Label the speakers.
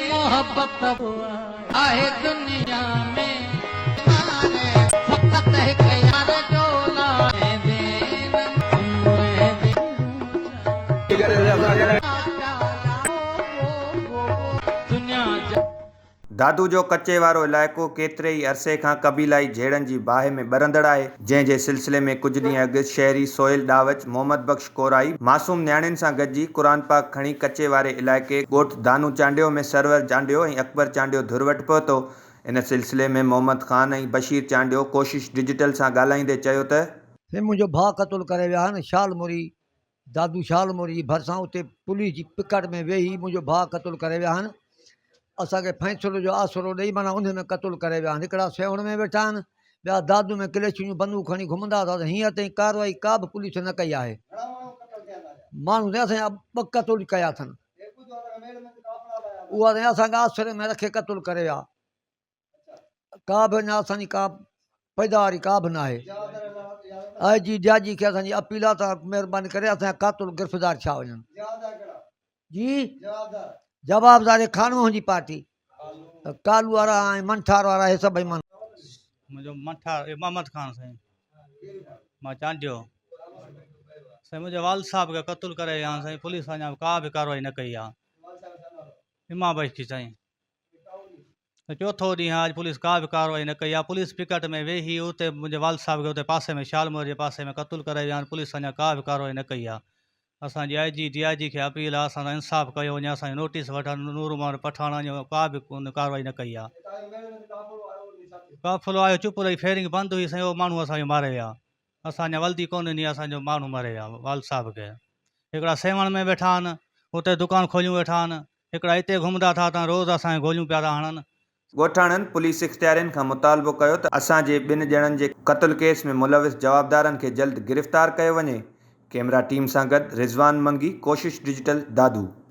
Speaker 1: मोहब्बत आहे दुनिया में फकत हिक यार जो लाए देन उम्र दुनिया
Speaker 2: दादू जो कच्चे वारो इलाइक़ो केतिरे ई अरसे खां क़बीलाई झेड़नि जी बाहि में ॿरंदड़ आहे, जंहिं जे सिलसिले में कुझु ॾींहं अॻु शहरी सोहेल ॾावच, मोहम्मद बख़्श कोराई मासूम नियाणियुनि सां गॾिजी क़ुरान पाक खणी कच्चे वारे इलाइक़े ॻोठ दानू चांडियो में सरवर चांडियो ऐं अकबर चांडियो धुर वटि पहुतो। इन सिलसिले में मोहम्मद ख़ान ऐं बशीर चांडियो कोशिश डिजिटल सां ॻाल्हाईंदे चयो त
Speaker 3: मुंहिंजो भाउ क़तलु करे विया आहिनि शालमुरी, दादू शालमुरी भरिसां उते पुलिस जी पिकट में वेही मुंहिंजो भाउ क़तलु करे विया आहिनि। असांखे फ़ैसिलो जो आसिरो ॾेई माना उन में क़तलु करे विया आहिनि। हिकिड़ा सेवण में वेठा आहिनि, ॿिया दादू में क्लेशियूं बंदूक खणी घुमंदा हुआ। हींअर ताईं कार्रवाई का बि पुलिस न कई आहे। माण्हू त असांजा 2 क़तलु कया अथनि, उहा त असांखे आसिरे में रखे क़तलु करे विया। का बि अञा असांजी का पैदावारी का बि न आहे। आई जी जज खे असांजी अपील आहे त महिरबानी करे असांजा क़ातल गिरफ़्तार छा वञनि। जी जवाबदार खानवो जी पार्टी कालू वारा ऐं मंठार वारा हे सभई माण्हू।
Speaker 4: मुझे मंठार मोहम्मद खान साईं मां चांडियो साईं मुंहिंजे वाल साहब के क़तल करे विया साईं। पुलिस अञा का बि कार्रवाई न कई आहे। इमा बख्शी साईं चौथो ॾींहुं आहे, अॼु पुलिस का बि कार्रवाई न कई आहे। पुलिस पिकट में वेही उते मुंहिंजे वाल साहब के उते पासे में शालमोर जे पासे में क़तल करे विया आहिनि। पुलिस अञा का बि कार्रवाई न कई आहे। असांजी आई जी डी आई जी खे अपील आहे असां इंसाफ़ कयो वञे, असांजी नोटिस वठनि। नूर मोहम्मद पठाण जो का बि कार्रवाई न कई आहे। काफ़िलो आयो चुप रही, फेरिंग बंदि हुई साईं, उहो माण्हू असांजो मारे विया। असां अञा वल्दी कोन ॾिनी, असांजो माण्हू मारे विया वाल साहब खे। हिकिड़ा सेवण में वेठा आहिनि, हुते दुकान खोलियूं वेठा आहिनि। हिकिड़ा हिते घुमंदा था त रोज़ असांखे गोलियूं पिया था हणनि।
Speaker 2: ॻोठाणनि पुलिस इख़्तियारियुनि खां मुतालबो कयो त असांजे 2 ॼणनि जे क़त्ल केस में मुलविस जवाबदारनि खे जल्द गिरफ़्तार कयो वञे। कैमरा टीम सां गॾु रिज़वान मंगी, कोशिश डिजिटल, दादू।